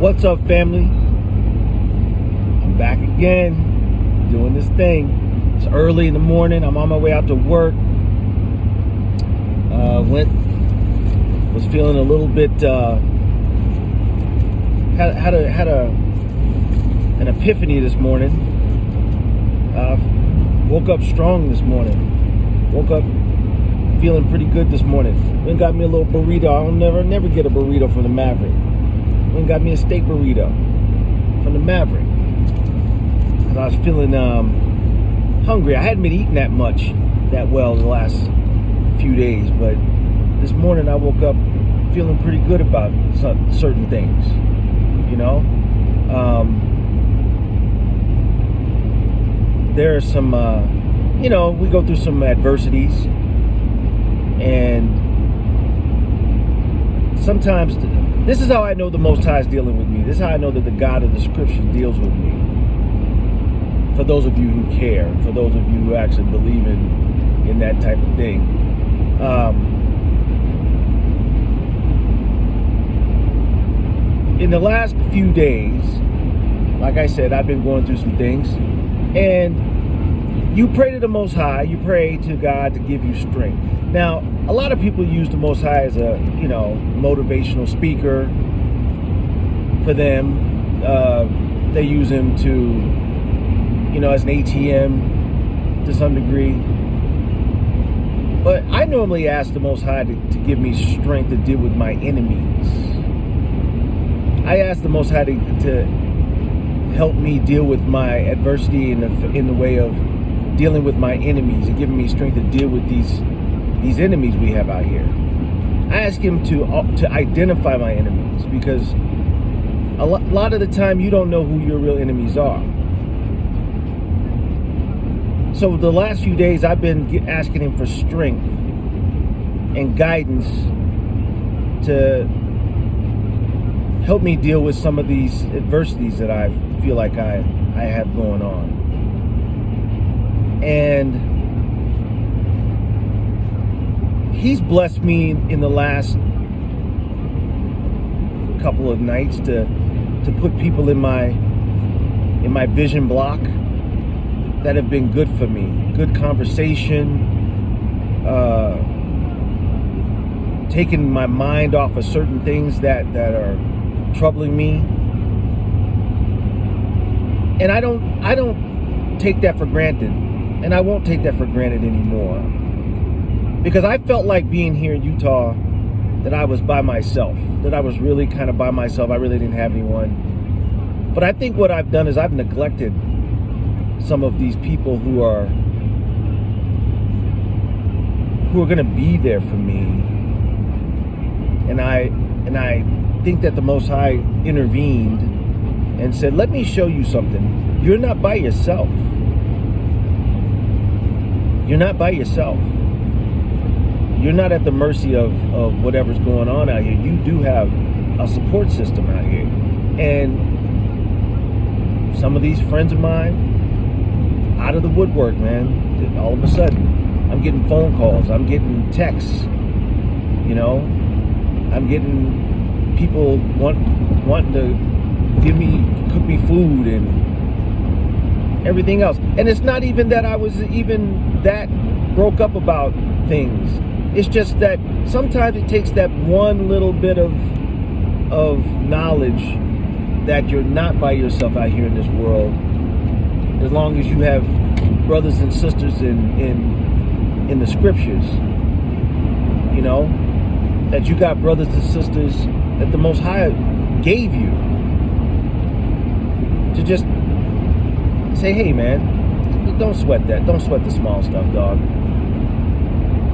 What's up, family? I'm back again, doing this thing. It's early in the morning. I'm on my way out to work. Was feeling a little bit. Had an epiphany this morning. Woke up strong this morning. Woke up feeling pretty good this morning. Then got me a little burrito. I'll never get a burrito from the Maverick. Then got me a steak burrito from the Maverick. Cause I was feeling hungry. I hadn't been eating that well the last few days, but this morning I woke up feeling pretty good about certain things. You know, there are some, we go through some adversities, and sometimes this is how I know the Most High is dealing with me. This is how I know that the God of the Scripture deals with me. For those of you who care, for those of you who actually believe in that type of thing. In the last few days, like I said, I've been going through some things, and you pray to the Most High, you pray to God to give you strength. Now, a lot of people use the Most High as a, motivational speaker for them. They use him to, as an ATM to some degree. But I normally ask the Most High to give me strength to deal with my enemies. I ask the Most High to help me deal with my adversity in the way of dealing with my enemies and giving me strength to deal with these enemies we have out here. I ask him to identify my enemies, because a lot of the time you don't know who your real enemies are. So the last few days I've been asking him for strength and guidance to help me deal with some of these adversities that I feel like I have going on. And he's blessed me in the last couple of nights to put people in my vision block that have been good for me. Good conversation, taking my mind off of certain things that are troubling me. And I don't take that for granted, and I won't take that for granted anymore. Because I felt like being here in Utah that I was by myself, that I was really kind of by myself. I really didn't have anyone. But I think what I've done is I've neglected some of these people who are going to be there for me. And I think that the Most High intervened and said, let me show you something. You're not by yourself. You're not by yourself. You're not at the mercy of whatever's going on out here. You do have a support system out here. And some of these friends of mine, out of the woodwork, man, all of a sudden, I'm getting phone calls, I'm getting texts, I'm getting people wanting to cook me food and everything else. And it's not even that I was even that broke up about things. It's just that sometimes it takes that one little bit of knowledge that you're not by yourself out here in this world. As long as you have brothers and sisters in the scriptures, that you got brothers and sisters that the Most High gave you to just say, hey man, don't sweat that. Don't sweat the small stuff, dog.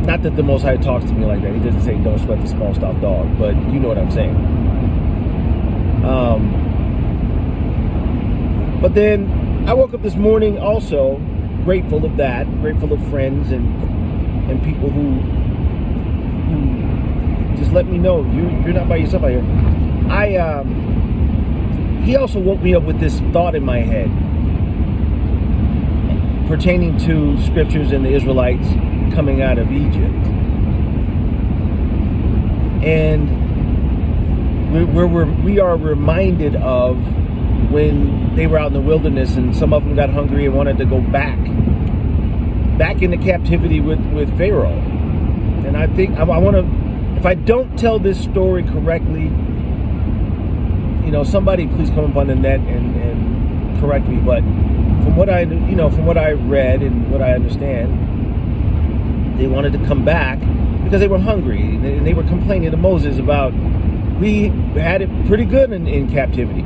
Not that the Most High talks to me like that. He doesn't say don't sweat the small stuff, dog, but you know what I'm saying. But then I woke up this morning also grateful of that, grateful of friends and people who just let me know you're not by yourself out here. He also woke me up with this thought in my head pertaining to scriptures and the Israelites coming out of Egypt. And we are reminded of when they were out in the wilderness and some of them got hungry and wanted to go back into captivity with Pharaoh. And I think I want to, if I don't tell this story correctly, somebody please come up on the net and correct me. But from what I read and what I understand, they wanted to come back because they were hungry and they were complaining to Moses about, we had it pretty good in captivity.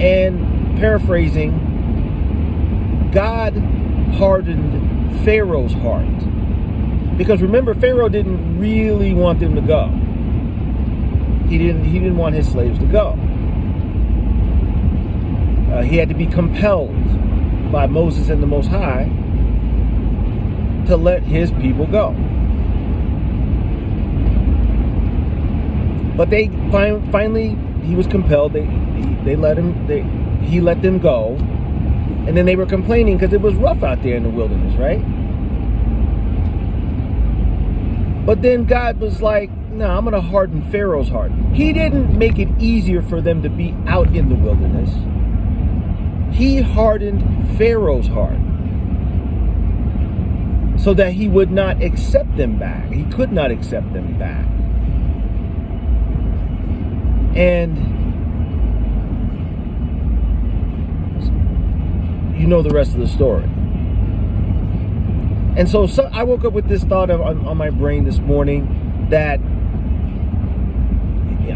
And paraphrasing, God hardened Pharaoh's heart. Because remember, Pharaoh didn't really want them to go. He didn't want his slaves to go. He had to be compelled by Moses and the Most High to let his people go. But they finally, he was compelled. He let them go, and then they were complaining because it was rough out there in the wilderness, right? But then God was like, no, I'm going to harden Pharaoh's heart. He didn't make it easier for them to be out in the wilderness. He hardened Pharaoh's heart so that he would not accept them back. He could not accept them back. And you know the rest of the story. And so I woke up with this thought on my brain this morning that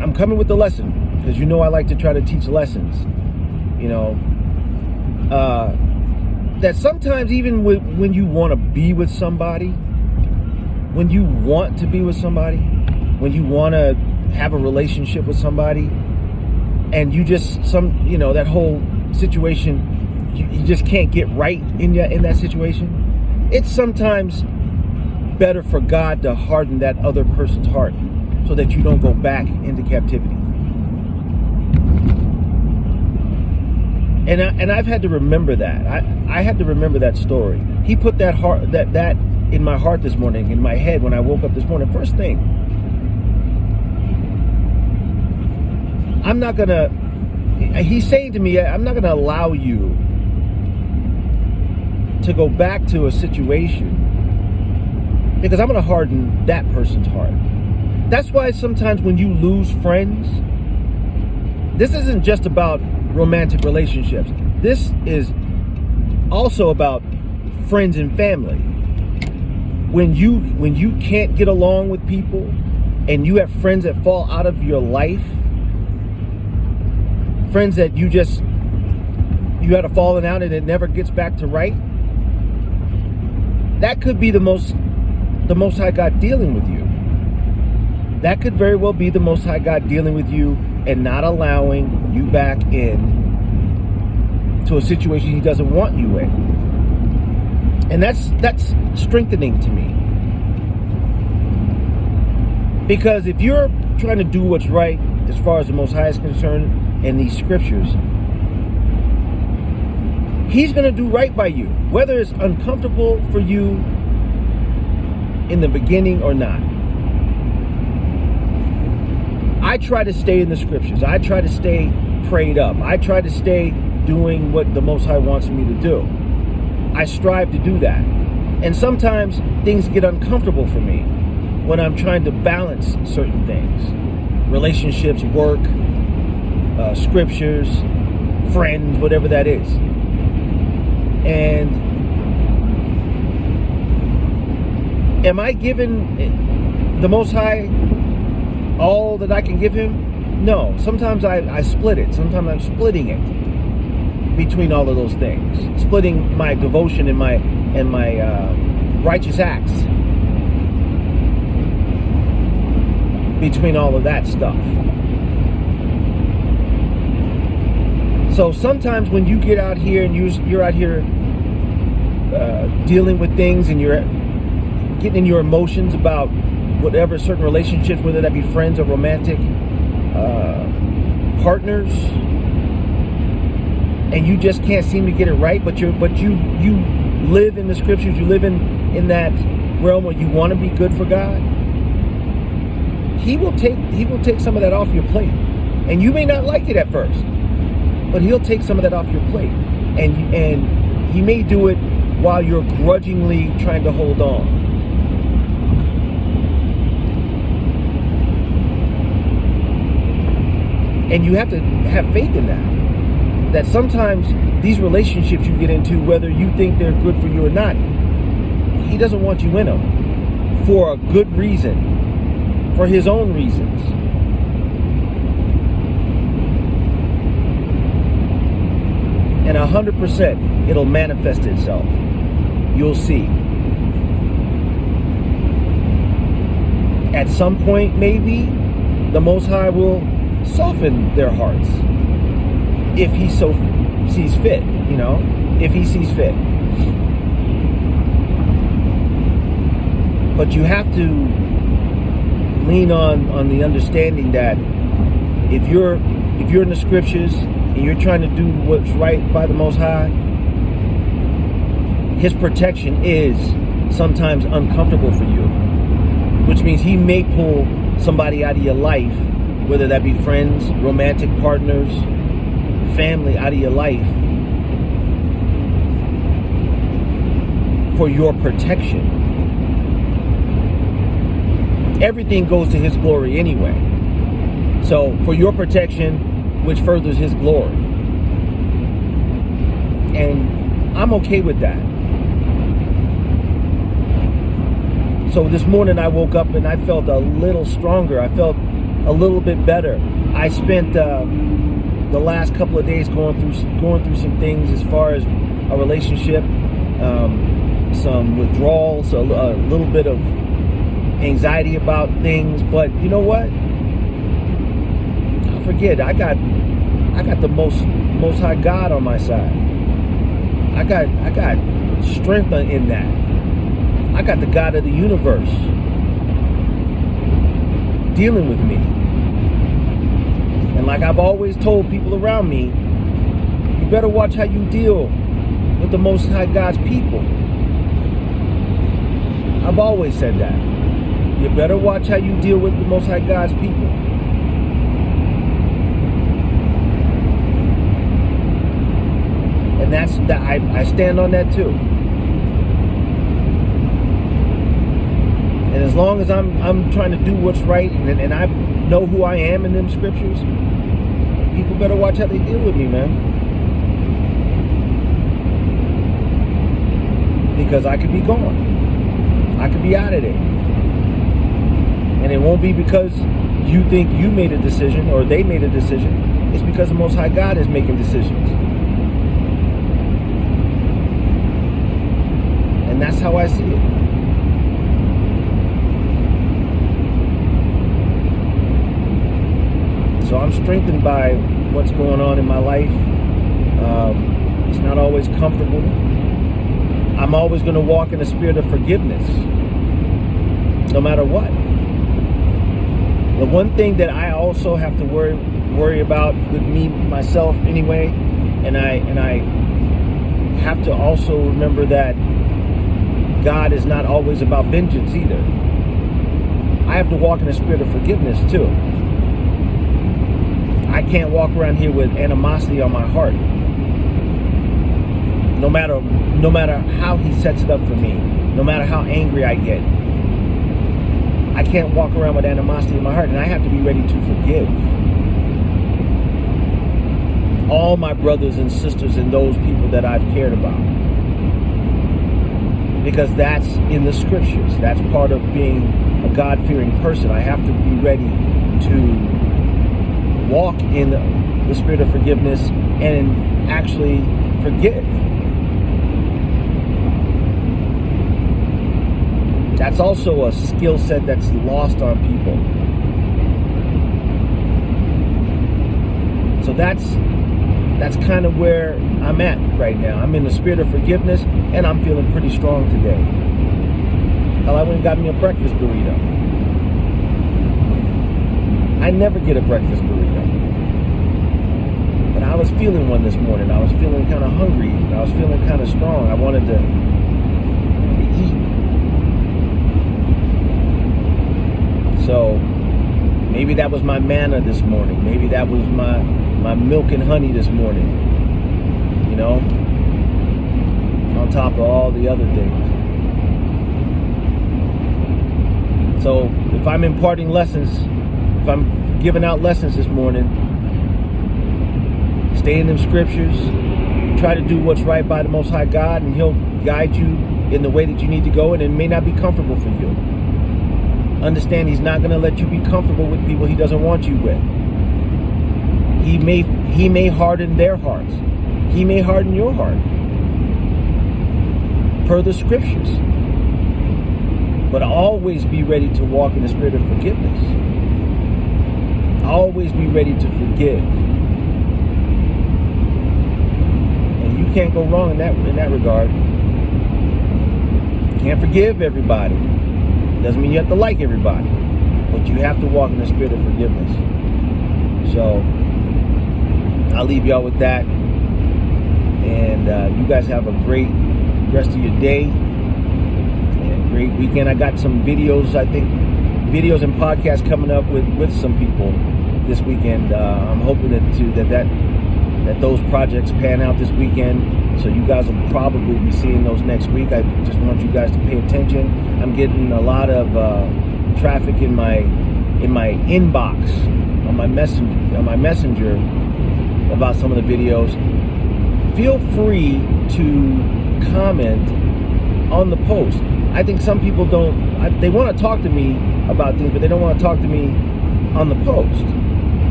I'm coming with the lesson, because I like to try to teach lessons. That sometimes even when you want to be with somebody, when you want to have a relationship with somebody, and you just that whole situation, you just can't get right in that situation. It's sometimes better for God to harden that other person's heart so that you don't go back into captivity. And I've had to remember that. I had to remember that story. He put that in my heart this morning, in my head when I woke up this morning. First thing, he's saying to me, I'm not gonna allow you to go back to a situation, because I'm gonna harden that person's heart. That's why sometimes when you lose friends, this isn't just about romantic relationships. This is also about friends and family. When you can't get along with people and you have friends that fall out of your life, friends that you had a falling out and it never gets back to right, that could be the Most High God dealing with you. That could very well be the Most High God dealing with you and not allowing you back in to a situation he doesn't want you in. And that's strengthening to me. Because if you're trying to do what's right as far as the Most High is concerned in these scriptures, he's going to do right by you, whether it's uncomfortable for you in the beginning or not. I try to stay in the scriptures. I try to stay prayed up. I try to stay doing what the Most High wants me to do. I strive to do that. And sometimes things get uncomfortable for me when I'm trying to balance certain things. Relationships, work, scriptures, friends, whatever that is. And am I giving the Most High all that I can give him? No. Sometimes I split it. Sometimes I'm splitting it between all of those things. Splitting my devotion and my righteous acts between all of that stuff. So sometimes when you get out here and you're out here dealing with things and you're getting in your emotions about whatever certain relationships, whether that be friends or romantic partners, and you just can't seem to get it right, but you live in the scriptures, you live in that realm where you want to be good for God, he will take some of that off your plate. And you may not like it at first, but he'll take some of that off your plate. And he may do it while you're grudgingly trying to hold on. And you have to have faith in that. That sometimes these relationships you get into, whether you think they're good for you or not, he doesn't want you in them for a good reason, for his own reasons. And 100% it'll manifest itself. You'll see. At some point, maybe, the Most High will soften their hearts. If he so sees fit, if he sees fit. But you have to lean on the understanding that if you're in the scriptures and you're trying to do what's right by the Most High, his protection is sometimes uncomfortable for you, which means he may pull somebody out of your life, whether that be friends, romantic partners, family, out of your life for your protection. Everything goes to his glory anyway. So for your protection, which furthers his glory. And I'm okay with that. So this morning I woke up and I felt a little stronger. I felt a little bit better. I spent the last couple of days going through some things as far as a relationship, some withdrawals, a little bit of anxiety about things. But you know what? I forget. I got the most high God on my side. I got strength in that. I got the God of the universe dealing with me. And like I've always told people around me, you better watch how you deal with the Most High God's people. I've always said that. You better watch how you deal with the Most High God's people. And that's that. I stand on that too. And as long as I'm trying to do what's right, and I know who I am in them scriptures, people better watch how they deal with me, man. Because I could be gone. I could be out of there. And it won't be because you think you made a decision or they made a decision. It's because the Most High God is making decisions. And that's how I see it. So I'm strengthened by what's going on in my life. It's not always comfortable. I'm always going to walk in a spirit of forgiveness, no matter what. The one thing that I also have to worry about with me, myself anyway, and I have to also remember that God is not always about vengeance either. I have to walk in a spirit of forgiveness too. I can't walk around here with animosity on my heart. No matter how he sets it up for me, no matter how angry I get, I can't walk around with animosity in my heart, and I have to be ready to forgive all my brothers and sisters and those people that I've cared about. Because that's in the scriptures. That's part of being a God-fearing person. I have to be ready to walk in the spirit of forgiveness and actually forgive. That's also a skill set that's lost on people. So that's kind of where I'm at right now. I'm in the spirit of forgiveness, and I'm feeling pretty strong today. Hell, I went and got me a breakfast burrito. I never get a breakfast burrito. But I was feeling one this morning. I was feeling kind of hungry. I was feeling kind of strong. I wanted to eat. So Maybe that was my manna this morning. Maybe that was my milk and honey this morning. You know, on top of all the other things. So if I'm imparting lessons, if I'm giving out lessons this morning, stay in them scriptures, try to do what's right by the Most High God, and He'll guide you in the way that you need to go, and it may not be comfortable for you. Understand, He's not going to let you be comfortable with people He doesn't want you with. He may harden their hearts. He may harden your heart, per the scriptures. But always be ready to walk in the spirit of forgiveness. Always be ready to forgive. And you can't go wrong in that regard. You can't forgive everybody. Doesn't mean you have to like everybody. But you have to walk in the spirit of forgiveness. So I'll leave y'all with that. And you guys have a great rest of your day. And great weekend. I got some videos, I think, videos and podcasts coming up with some people this weekend. I'm hoping that those projects pan out this weekend. So you guys will probably be seeing those next week. I just want you guys to pay attention. I'm getting a lot of traffic in my inbox on my messenger about some of the videos. Feel free to comment on the post. I think some people they want to talk to me about things, but they don't want to talk to me on the post.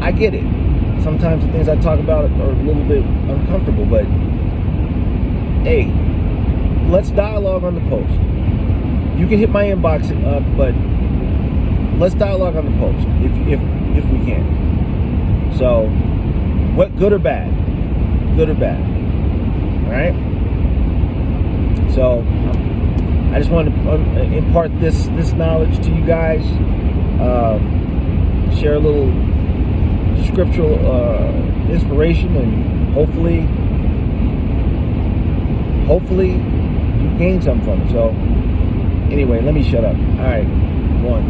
I get it. Sometimes the things I talk about are a little bit uncomfortable, but hey, let's dialogue on the post. You can hit my inbox, but let's dialogue on the post if we can. So, what, good or bad? Good or bad? All right. So, I just want to impart this knowledge to you guys. Share a little scriptural inspiration, and hopefully you gain something from it. So anyway, let me shut up. All right, one.